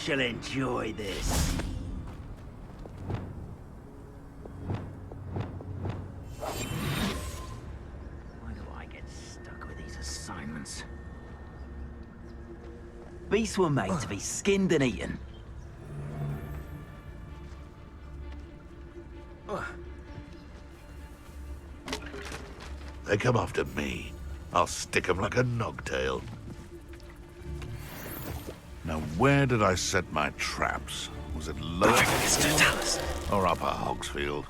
shall enjoy this. Why do I get stuck with these assignments? Beasts were made to be skinned and eaten. They come after me. I'll stick 'em like a nogtail. Now, where did I set my traps? Was it lower or upper Hogsfield?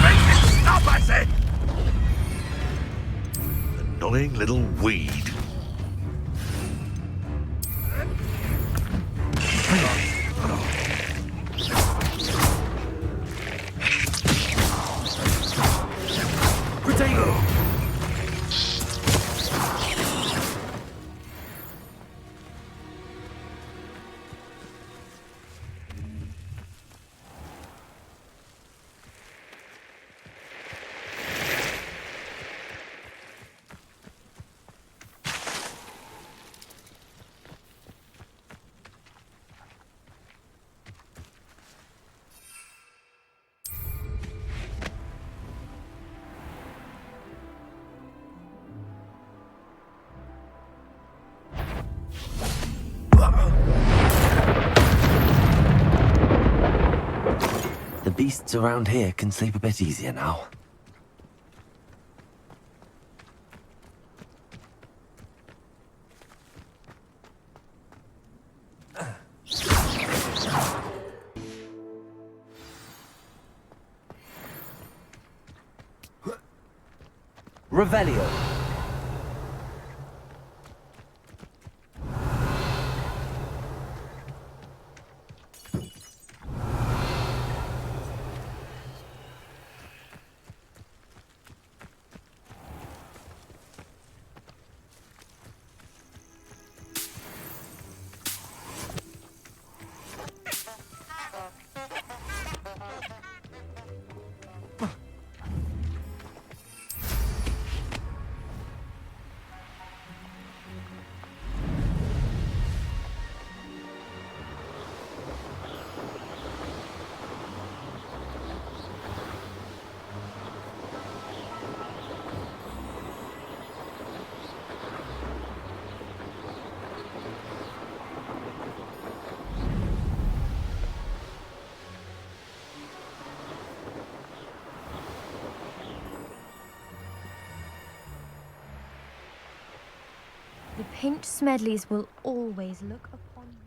Make it stop, I said! Annoying little weed. The beasts around here can sleep a bit easier now. Revelio. The pinched Smedleys will always look upon you.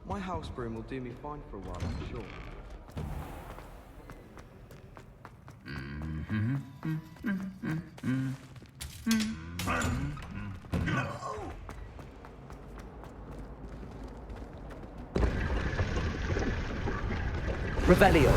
My house broom will do me fine for a while, I'm sure. Revelio.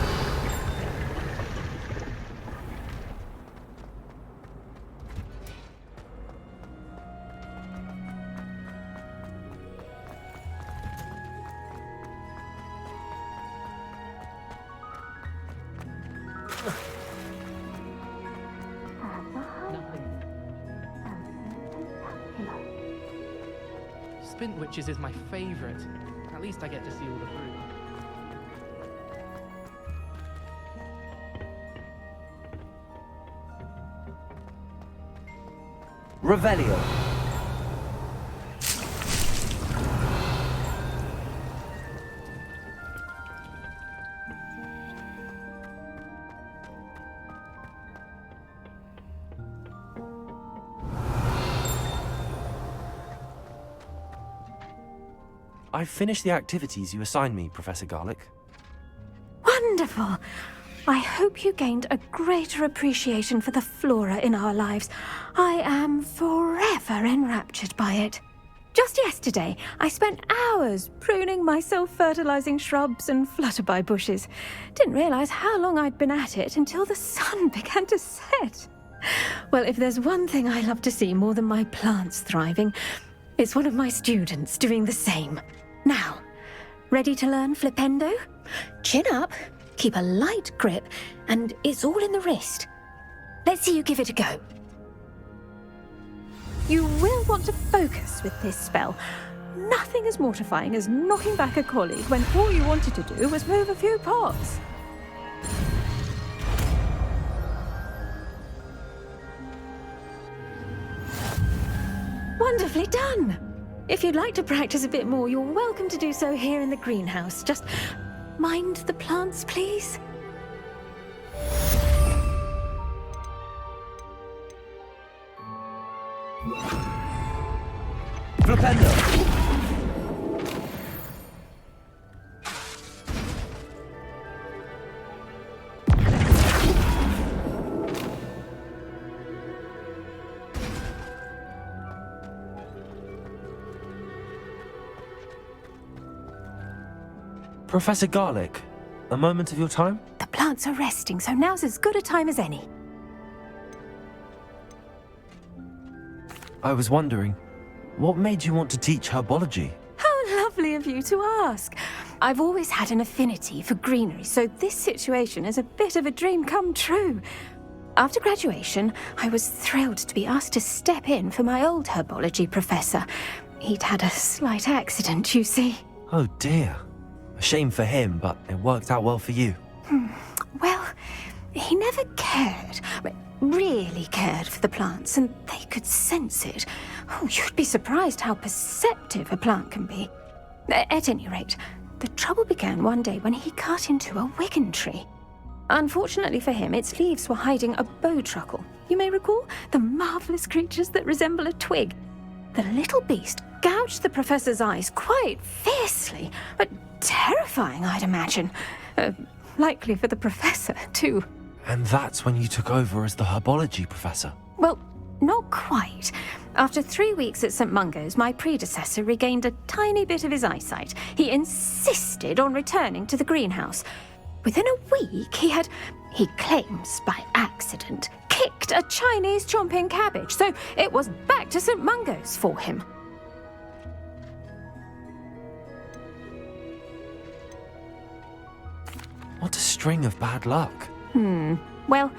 Spint Witches is my favourite. At least I get to see all the fruit. Revelio. I've finished the activities you assigned me, Professor Garlick. Wonderful! I hope you gained a greater appreciation for the flora in our lives. I am forever enraptured by it. Just yesterday, I spent hours pruning my self-fertilizing shrubs and flutterby bushes. Didn't realize how long I'd been at it until the sun began to set. Well, if there's one thing I love to see more than my plants thriving, it's one of my students doing the same. Now, ready to learn Flipendo? Chin up, keep a light grip, and it's all in the wrist. Let's see you give it a go. You will want to focus with this spell. Nothing as mortifying as knocking back a colleague when all you wanted to do was move a few pots. Wonderfully done! If you'd like to practice a bit more, you're welcome to do so here in the greenhouse. Just mind the plants, please. Flipendo! Professor Garlick, a moment of your time? The plants are resting, so now's as good a time as any. I was wondering, what made you want to teach herbology? How lovely of you to ask. I've always had an affinity for greenery, so this situation is a bit of a dream come true. After graduation, I was thrilled to be asked to step in for my old herbology professor. He'd had a slight accident, you see. Oh dear. A shame for him, but it worked out well for you. Well, he never really cared for the plants, and they could sense it. Oh, you'd be surprised how perceptive a plant can be. At any rate, the trouble began one day when he cut into a wigan tree. Unfortunately for him, its leaves were hiding a bowtruckle. You may recall the marvellous creatures that resemble a twig. The little beast gouged the professor's eyes quite fiercely, but terrifying, I'd imagine. Likely for the professor, too. And that's when you took over as the herbology professor? Well, not quite. After 3 weeks at St. Mungo's, my predecessor regained a tiny bit of his eyesight. He insisted on returning to the greenhouse. Within a week, he claims by accident, kicked a Chinese chomping cabbage, so it was back to St. Mungo's for him. What a string of bad luck. Well,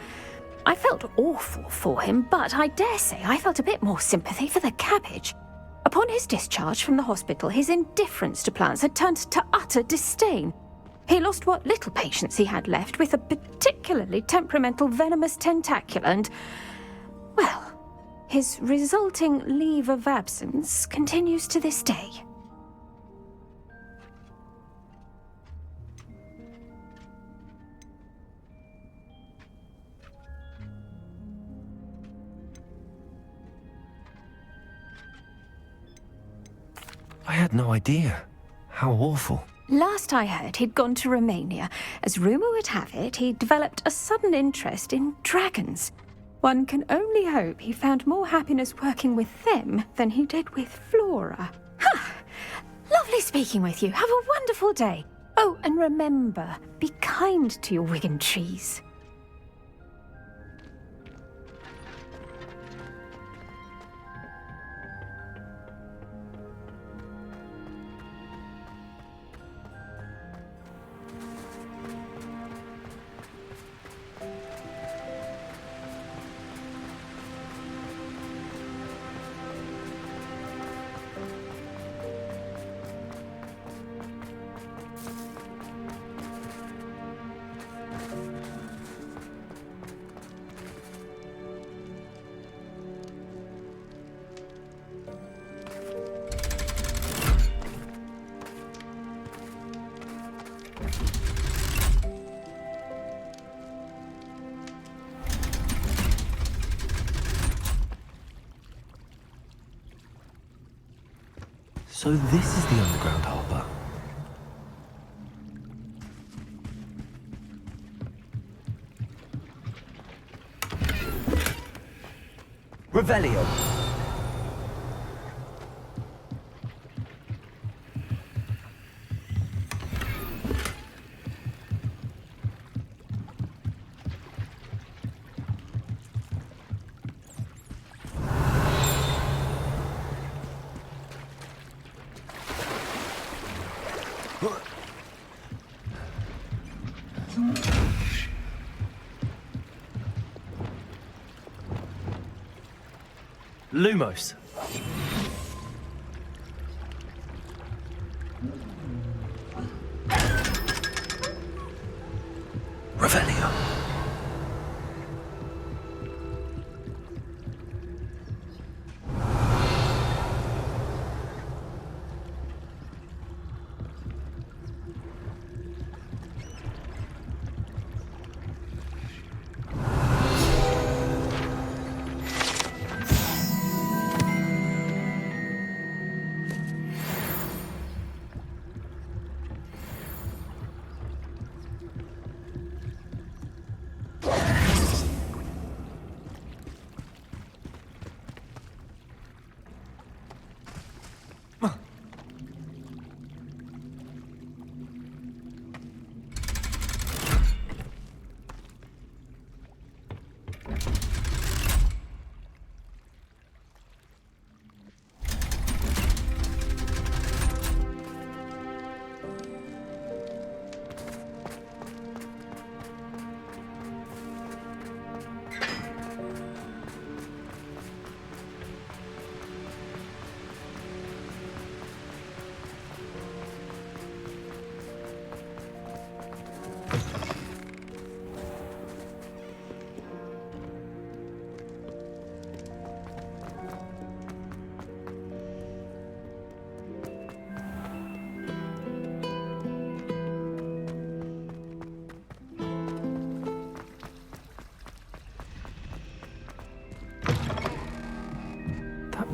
I felt awful for him, but I dare say I felt a bit more sympathy for the cabbage. Upon his discharge from the hospital, his indifference to plants had turned to utter disdain. He lost what little patience he had left with a particularly temperamental venomous tentacula and, well, his resulting leave of absence continues to this day. I had no idea. How awful. Last I heard, he'd gone to Romania. As rumour would have it, he developed a sudden interest in dragons. One can only hope he found more happiness working with them than he did with Flora. Ha! Lovely speaking with you. Have a wonderful day. Oh, and remember, be kind to your wigan trees. So this is the underground harbour. Revelio. Lumos. Revelio.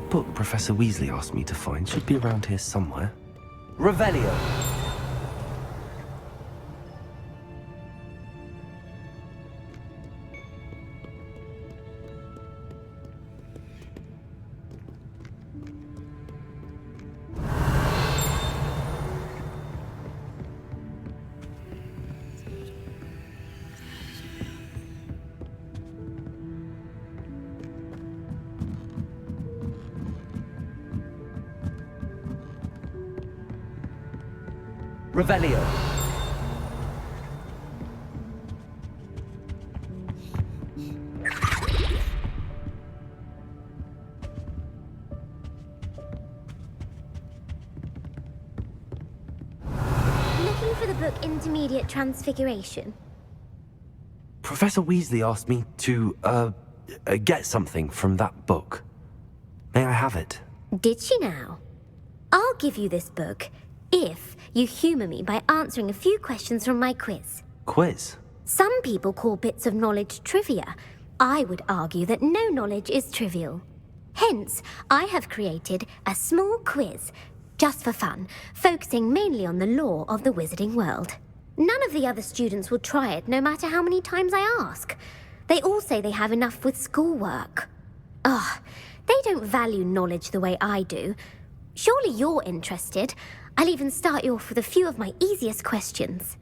Book Professor Weasley asked me to find should be around here somewhere. Revelio. Revelio. Looking for the book Intermediate Transfiguration? Professor Weasley asked me to, get something from that book. May I have it? Did she now? I'll give you this book if you humour me by answering a few questions from my quiz. Quiz? Some people call bits of knowledge trivia. I would argue that no knowledge is trivial. Hence, I have created a small quiz, just for fun, focusing mainly on the lore of the wizarding world. None of the other students will try it, no matter how many times I ask. They all say they have enough with schoolwork. Ugh, they don't value knowledge the way I do. Surely you're interested. I'll even start you off with a few of my easiest questions.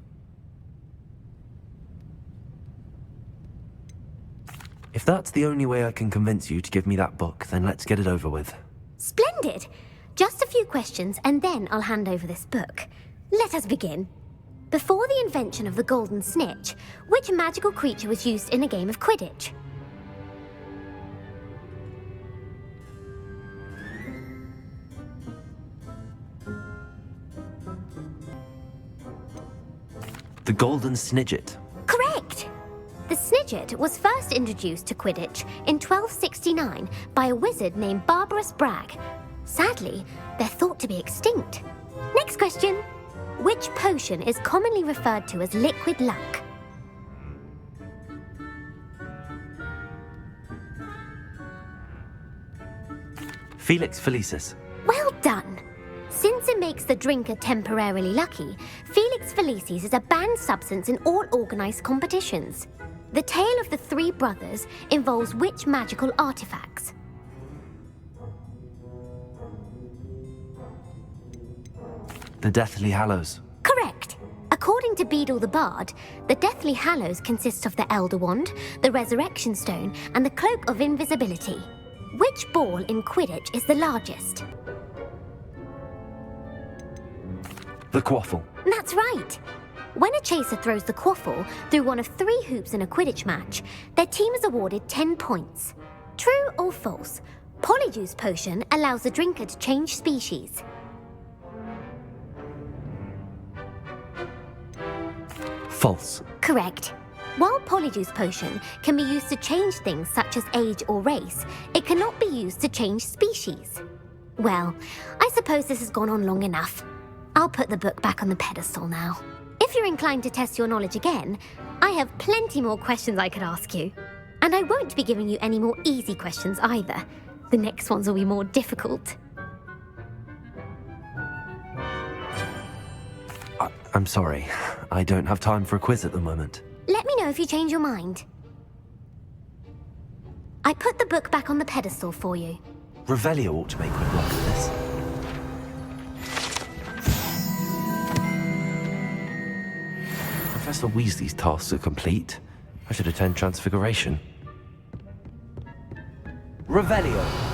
If that's the only way I can convince you to give me that book, then let's get it over with. Splendid! Just a few questions, and then I'll hand over this book. Let us begin. Before the invention of the golden snitch, which magical creature was used in a game of Quidditch? The Golden Snidget. Correct! The Snidget was first introduced to Quidditch in 1269 by a wizard named Barbarous Bragg. Sadly, they're thought to be extinct. Next question. Which potion is commonly referred to as liquid luck? Felix Felicis. Well done! Since it makes the drinker temporarily lucky, Felix Felicis is a banned substance in all organized competitions. The tale of the three brothers involves which magical artifacts? The Deathly Hallows. Correct. According to Beadle the Bard, the Deathly Hallows consists of the Elder Wand, the Resurrection Stone, and the Cloak of Invisibility. Which ball in Quidditch is the largest? The Quaffle. That's right. When a chaser throws the quaffle through one of 3 hoops in a Quidditch match, their team is awarded 10 points. True or false? Polyjuice Potion allows the drinker to change species. False. Correct. While Polyjuice Potion can be used to change things such as age or race, it cannot be used to change species. Well, I suppose this has gone on long enough. I'll put the book back on the pedestal now. If you're inclined to test your knowledge again, I have plenty more questions I could ask you. And I won't be giving you any more easy questions either. The next ones will be more difficult. I'm sorry. I don't have time for a quiz at the moment. Let me know if you change your mind. I put the book back on the pedestal for you. Revelio ought to make quick work of this. Professor Weasley's tasks are complete. I should attend Transfiguration. Revelio!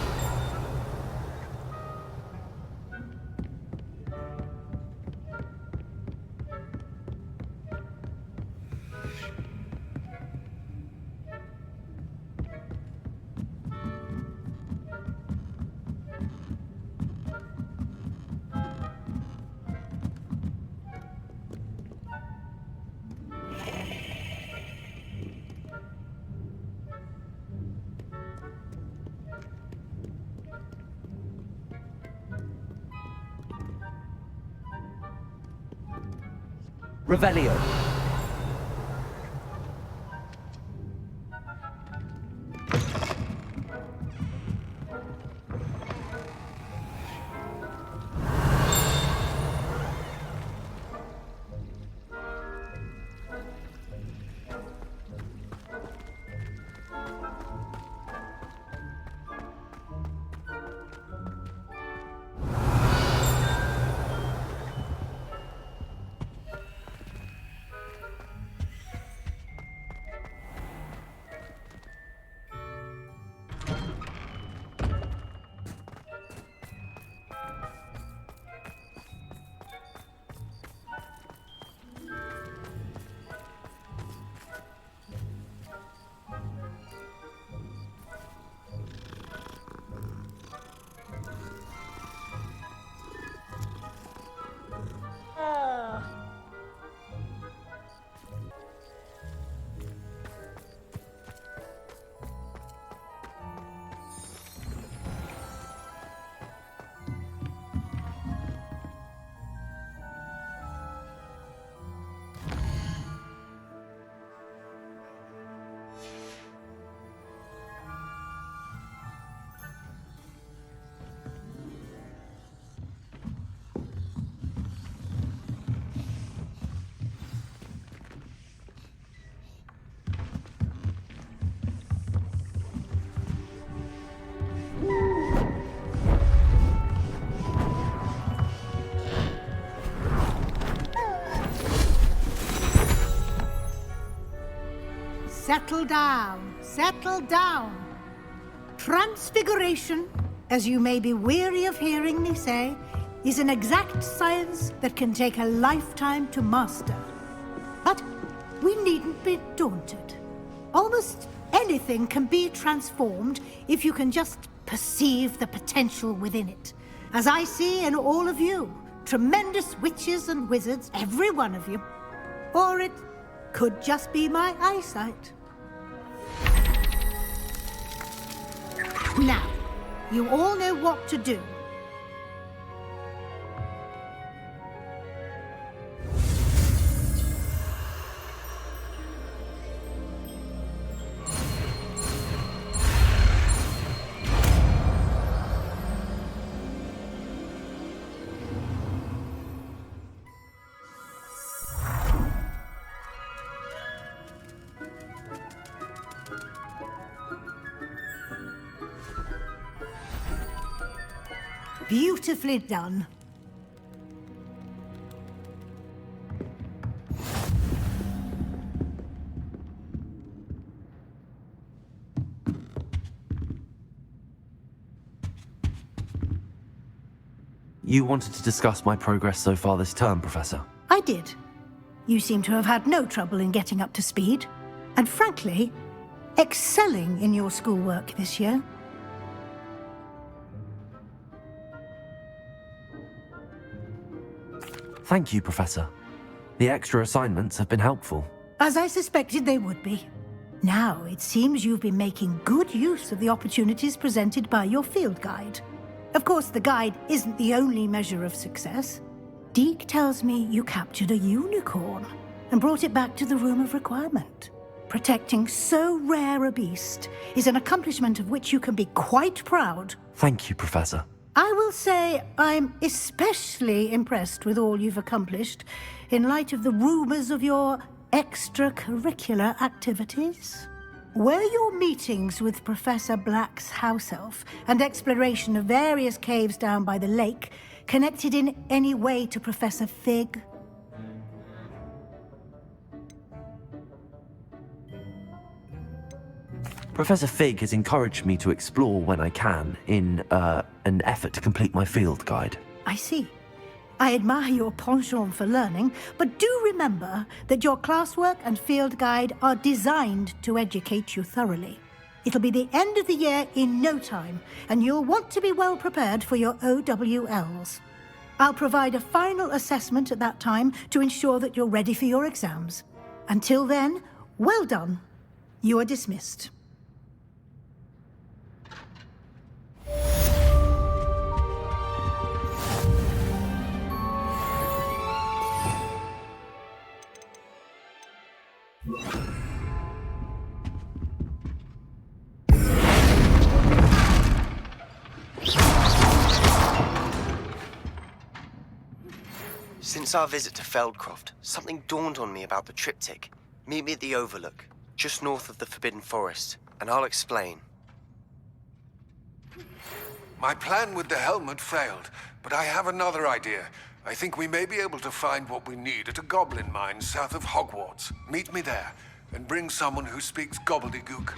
Revelio. Settle down, settle down. Transfiguration, as you may be weary of hearing me say, is an exact science that can take a lifetime to master. But we needn't be daunted. Almost anything can be transformed if you can just perceive the potential within it. As I see in all of you, tremendous witches and wizards, every one of you. Or it could just be my eyesight. Now, you all know what to do. Beautifully done. You wanted to discuss my progress so far this term, Professor? I did. You seem to have had no trouble in getting up to speed, and frankly, excelling in your schoolwork this year. Thank you, Professor. The extra assignments have been helpful. As I suspected they would be. Now, it seems you've been making good use of the opportunities presented by your field guide. Of course, the guide isn't the only measure of success. Deke tells me you captured a unicorn and brought it back to the Room of Requirement. Protecting so rare a beast is an accomplishment of which you can be quite proud. Thank you, Professor. I will say I'm especially impressed with all you've accomplished in light of the rumors of your extracurricular activities. Were your meetings with Professor Black's house elf and exploration of various caves down by the lake connected in any way to Professor Fig? Professor Fig has encouraged me to explore when I can in an effort to complete my field guide. I see. I admire your penchant for learning, but do remember that your classwork and field guide are designed to educate you thoroughly. It'll be the end of the year in no time, and you'll want to be well prepared for your OWLs. I'll provide a final assessment at that time to ensure that you're ready for your exams. Until then, well done. You are dismissed. Since our visit to Feldcroft, something dawned on me about the triptych. Meet me at the Overlook, just north of the Forbidden Forest, and I'll explain. My plan with the helmet failed, but I have another idea. I think we may be able to find what we need at a goblin mine south of Hogwarts. Meet me there, and bring someone who speaks gobbledygook.